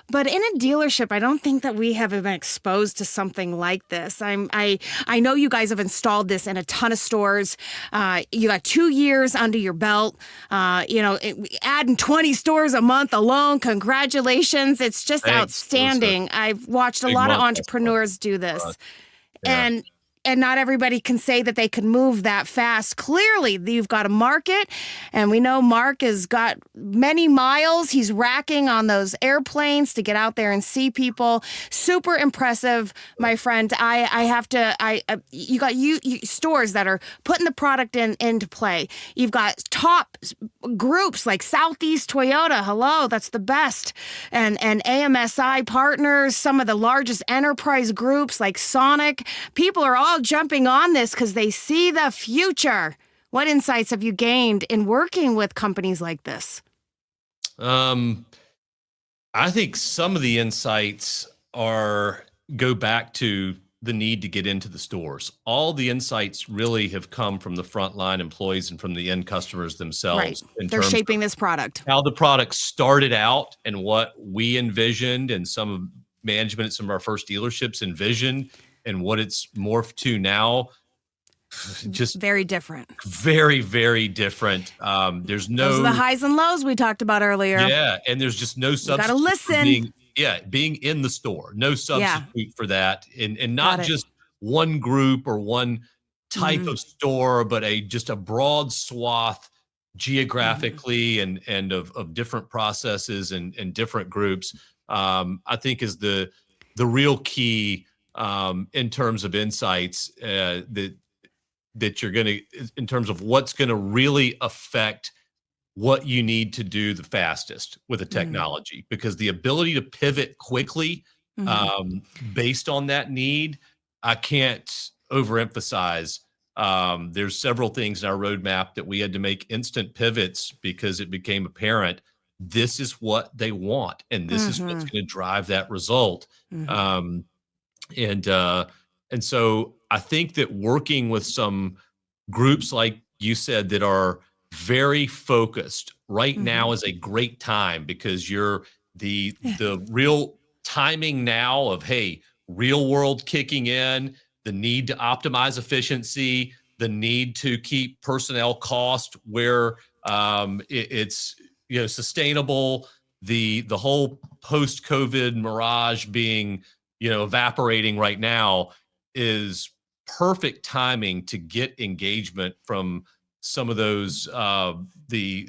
But in a dealership, I don't think that we have been exposed to something like this. I know you guys have installed this in a ton of stores. You got 2 years under your belt. Adding 20 stores a month alone. Congratulations. It's just Thanks. outstanding. I've watched a Big lot of month last month entrepreneurs do for us. this. Yeah. And not everybody can say that they can move that fast. Clearly, you've got a market, and we know Mark has got many miles. He's racking on those airplanes to get out there and see people. Super impressive, my friend. You got stores that are putting the product into play. You've got top groups like Southeast Toyota. Hello, that's the best. And AMSI partners, some of the largest enterprise groups like Sonic. People are all jumping on this because they see the future. What insights have you gained in working with companies like this? I think some of the insights go back to the need to get into the stores. All the insights really have come from the frontline employees and from the end customers themselves. Right. In They're terms shaping of this product. how the product started out and what we envisioned, and some of management at some of our first dealerships envisioned, and what it's morphed to now. Just very different. Very, very different. There's Those are the highs and lows we talked about earlier. Yeah, and there's just no substitute. Gotta listen. Being in the store, no substitute for that, and not just one group or one type of store, but just a broad swath geographically and of different processes and different groups. I think is the real key in terms of insights that you're going to, in terms of what's going to really affect what you need to do the fastest with a technology, because the ability to pivot quickly based on that need, I can't overemphasize. There's several things in our roadmap that we had to make instant pivots because it became apparent this is what they want, and this is what's going to drive that result. And so I think that working with some groups like you said that are very focused right now is a great time, because you're the real timing now of, hey, real world kicking in, the need to optimize efficiency, the need to keep personnel cost where it's sustainable, the whole post-COVID mirage being evaporating right now is perfect timing to get engagement from some of those the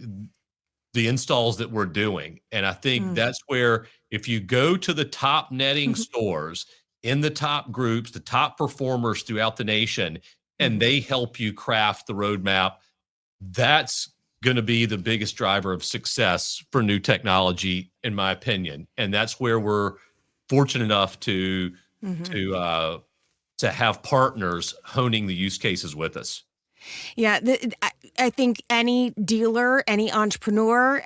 installs that we're doing. And I think that's where, if you go to the top netting stores in the top groups, the top performers throughout the nation, and they help you craft the roadmap, that's going to be the biggest driver of success for new technology, in my opinion. And that's where we're fortunate enough to have partners honing the use cases with us. Yeah, I think any dealer, any entrepreneur,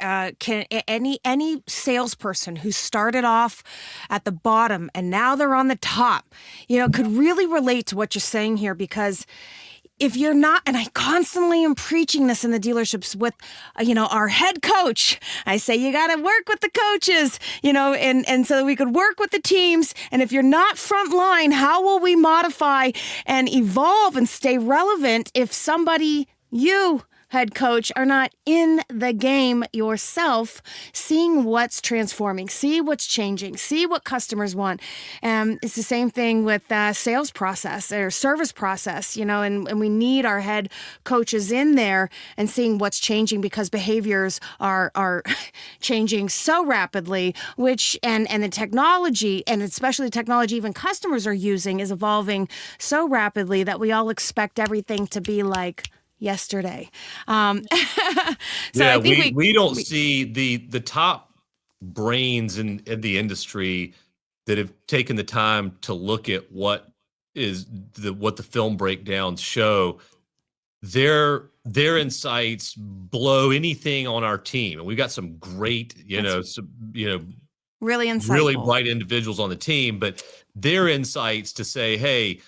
any salesperson who started off at the bottom and now they're on the top, could really relate to what you're saying here, because if you're not, and I constantly am preaching this in the dealerships with, our head coach, I say, you got to work with the coaches, and so that we could work with the teams. And if you're not frontline, how will we modify and evolve and stay relevant if you, head coach, are not in the game yourself, seeing what's transforming, see what's changing, see what customers want? It's the same thing with sales process or service process, and we need our head coaches in there and seeing what's changing, because behaviors are changing so rapidly, and the technology, and especially the technology even customers are using, is evolving so rapidly that we all expect everything to be like yesterday. I think we don't see the top brains in the industry that have taken the time to look at what the film breakdowns show. Their insights blow anything on our team, and we've got some great Really really insightful. bright individuals on the team, but their insights to say, hey,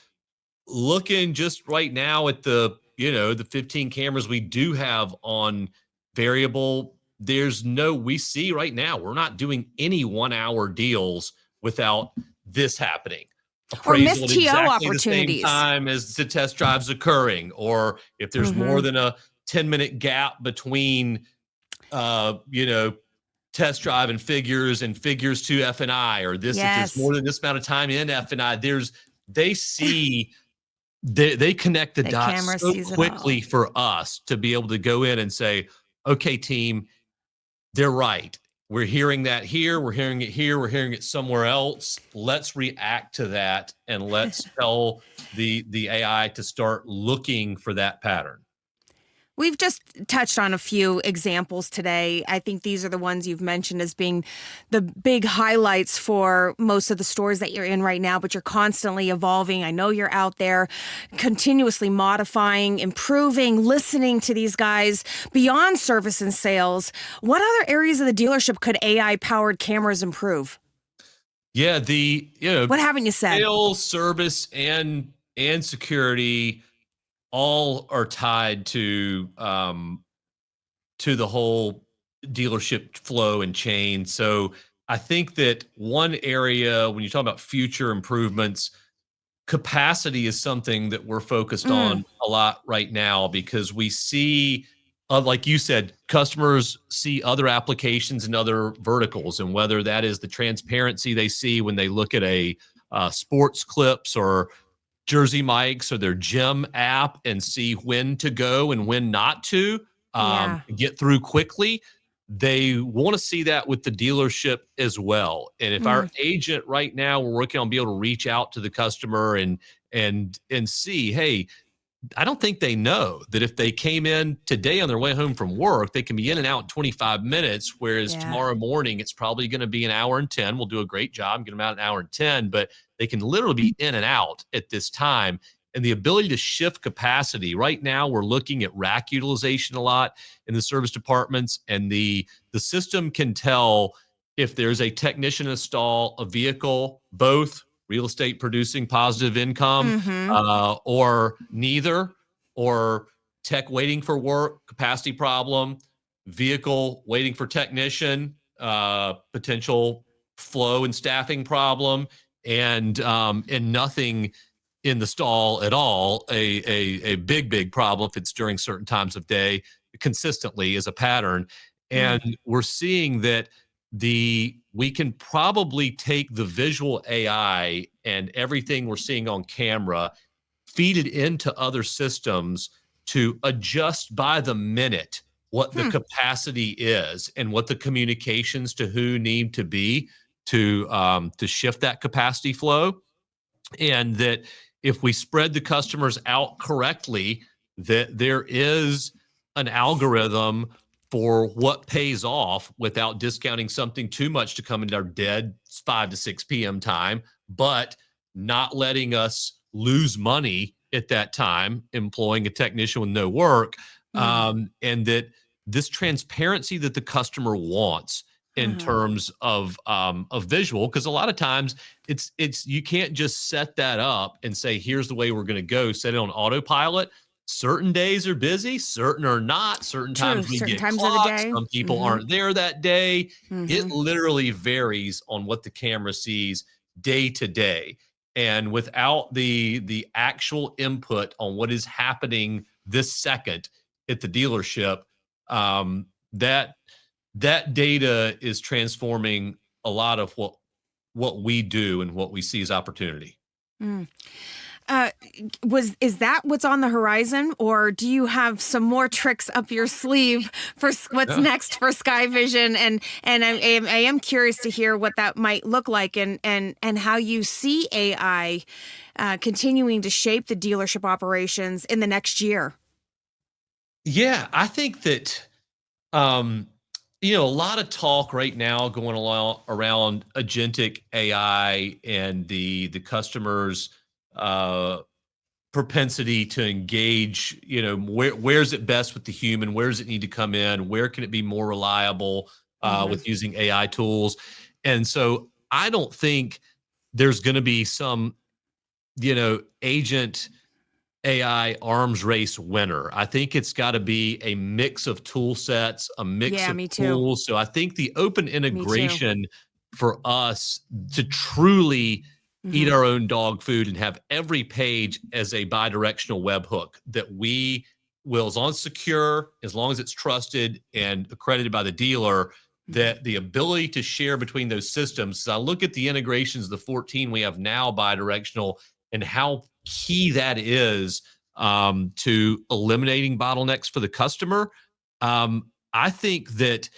looking just right now at the 15 cameras we do have on variable, we see right now we're not doing any 1 hour deals without this happening. Or Appraisal missed at TO exactly the same opportunities. time as the test drive's occurring, or if there's more Hmm. than a 10-minute gap between uh, you know, test drive and figures to F&I, or this, if there's Yes. more than this amount of time in F&I, they see, they connect the The dots camera so sees it all. quickly for us to be able to go in and say, okay, team, they're right. We're hearing that here. We're hearing it here. We're hearing it somewhere else. Let's react to that and let's tell the AI to start looking for that pattern. We've just touched on a few examples today. I think these are the ones you've mentioned as being the big highlights for most of the stores that you're in right now, but you're constantly evolving. I know you're out there continuously modifying, improving, listening to these guys beyond service and sales. What other areas of the dealership could AI powered cameras improve? Yeah, What haven't you said? sales, service, and security all are tied to the whole dealership flow and chain. So I think that one area when you talk about future improvements, capacity is something that we're focused Mm, on a lot right now because we see, like you said, customers see other applications and other verticals, and whether that is the transparency they see when they look at a sports clips or Jersey Mike's or their gym app and see when to go and when not yeah. to get through quickly. They want to see that with the dealership as well. And if our Mm, agent right now, we're working on being able to reach out to the customer and see, hey, I don't think they know that if they came in today on their way home from work, they can be in and out in 25 minutes, whereas yeah. tomorrow morning it's probably going to be an hour and 10. We'll do a great job, get them out an hour and 10, but they can literally be in and out at this time. And the ability to shift capacity. Right now, we're looking at rack utilization a lot in the service departments, and the system can tell if there's a technician install a vehicle, both real estate producing positive income Mm-hmm. or neither, or tech waiting for work, capacity problem, vehicle waiting for technician, potential flow and staffing problem, and nothing in the stall at all. A big problem if it's during certain times of day consistently is a pattern, Mm, and we're seeing that we can probably take the visual AI and everything we're seeing on camera, feed it into other systems to adjust by the minute what the hmm. capacity is and what the communications to who need to be to shift that capacity flow, and that if we spread the customers out correctly, that there is an algorithm for what pays off without discounting something too much to come into our dead 5 to 6 p.m. time, but not letting us lose money at that time employing a technician with no work, Mm, and that this transparency that the customer wants in uh-huh. terms of visual, because a lot of times it's you can't just set that up and say here's the way we're going to go, set it on autopilot. Certain days are busy, certain are not. Certain True. times we Certain get times of the clocked, day. some people Mm-hmm. aren't there that day. It Mm-hmm. literally varies on what the camera sees day to day, and without the actual input on what is happening this second at the dealership, that that data is transforming a lot of what we do and what we see as opportunity. Mm. Uh, is that what's on the horizon, or do you have some more tricks up your sleeve for what's Yeah. next for Sky Vision? And I am curious to hear what that might look like, and how you see AI continuing to shape the dealership operations in the next year. Yeah, I think that um, a lot of talk right now going along around agentic AI and the customers uh propensity to engage, where's it best with the human, where does it need to come in, where can it be more reliable with using AI tools. And so I don't think there's going to be some, agent AI arms race winner. I think it's got to be a mix of tool sets, a mix Yeah, of me too. tools. So I think the open Me too. integration for us to truly eat Hmm. our own dog food and have every page as a bidirectional webhook that we will, as long as secure, as long as it's trusted and accredited by the dealer, Hmm. that the ability to share between those systems. So I look at the integrations, the 14 we have now bidirectional, and how key that is to eliminating bottlenecks for the customer. I think that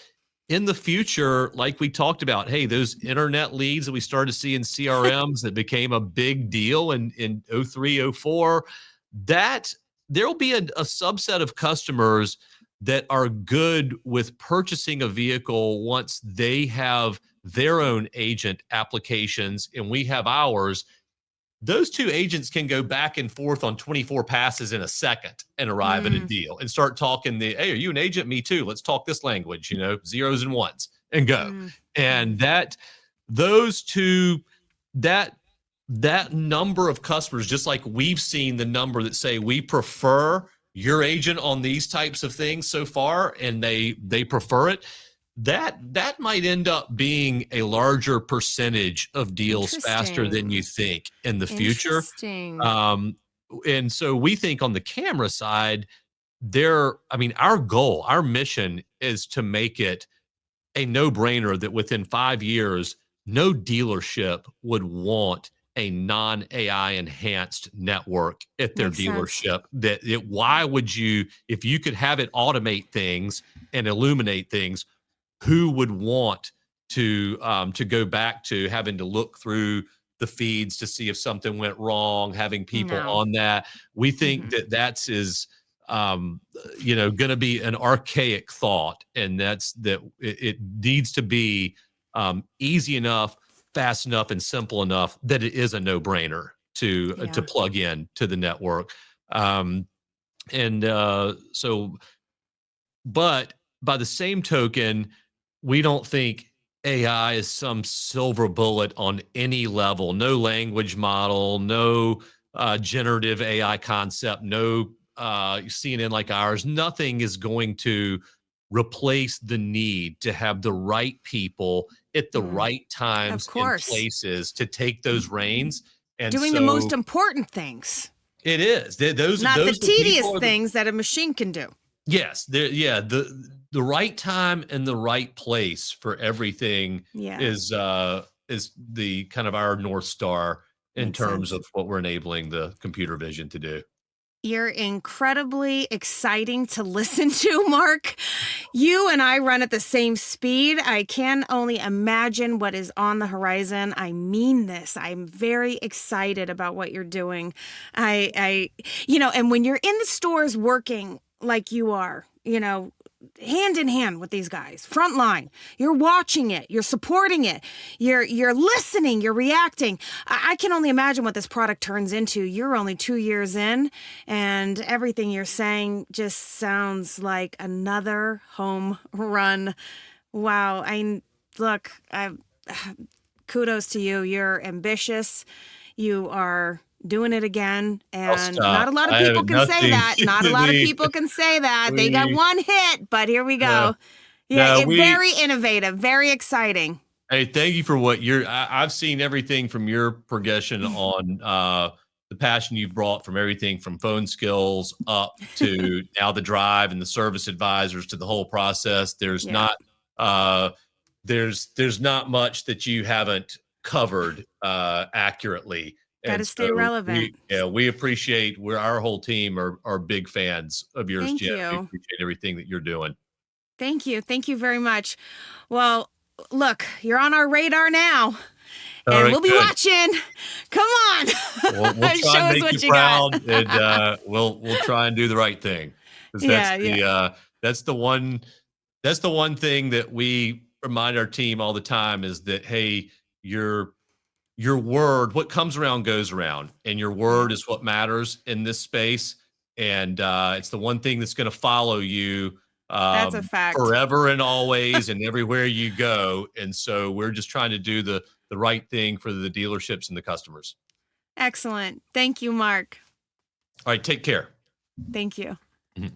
in the future, like we talked about, hey, those internet leads that we started to see in CRMs that became a big deal in 03, 04, that there'll be a subset of customers that are good with purchasing a vehicle once they have their own agent applications and we have ours. Those two agents can go back and forth on 24 passes in a second and arrive at a Mm, deal and start talking hey, are you an agent? Me too. Let's talk this language, zeros and ones and go. mm, mm. And those two, that, that number of customers, just like we've seen the number that say we prefer your agent on these types of things so far, and they prefer it, that might end up being a larger percentage of deals faster than you Interesting. think in the future. Interesting. Um, and so we think on the camera side, our goal, our mission is to make it a no-brainer that within 5 years, no dealership would want a non-AI enhanced network at their Makes sense. dealership. Why would you, if you could have it automate things and illuminate things, who would want to go back to having to look through the feeds to see if something went wrong, having people No. on that? We think Hmm. that going to be an archaic thought, and it needs to be easy enough, fast enough, and simple enough that it is a no-brainer to Yeah. plug in to the network. Um, and so but by the same token, we don't think AI is some silver bullet on any level. No language model, no generative AI concept, no CNN like ours. Nothing is going to replace the need to have the right people at the Mm. right Of times and course. places to take those reins. And Doing the most so important things, it is. not the Those are the tedious people are the things that a machine can do. Yes, the right time and the right place for everything Yeah. is the kind of our North Star in Makes terms sense. of what we're enabling the computer vision to do. You're incredibly exciting to listen to, Mark. You and I run at the same speed. I can only imagine what is on the horizon. I mean this. I'm very excited about what you're doing. And when you're in the stores working like you are, hand in hand with these guys, front line, you're watching it, you're supporting it, you're listening, you're reacting. I can only imagine what this product turns into. You're only 2 years in, and everything you're saying just sounds like another home run. Wow. Kudos to you. You're ambitious. You are doing it again. I'll And not stop. a lot of I have people can say nothing. that. Not a lot of people can say that. They got We one hit, but here we no go. Yeah, no we very innovative, very exciting. Hey, thank you for what I've seen everything from your progression on the passion you've brought from everything from phone skills up to now the drive and the service advisors to the whole process. Yeah, Uh, there's not much that you haven't covered accurately. got And to stay so relevant. we appreciate, our whole team are big fans of yours, Thank Jen. We you. appreciate everything that you're doing. Thank you. Thank you very much. Well, look, you're on our radar now, All and right, we'll be good. watching. Come on. We'll try Show and us make you what you got. proud, and we'll try and do the right thing, because Yeah, yeah. that's the one thing that we remind our team all the time is that, hey, your your word, what comes around goes around, and your Yeah. word is what matters in this space. And it's the one thing that's going to follow you That's a fact. forever and always and everywhere you go. And so we're just trying to do the right thing for the dealerships and the customers. Excellent. Thank you, Mark. All right, take care. Thank you. Mhm.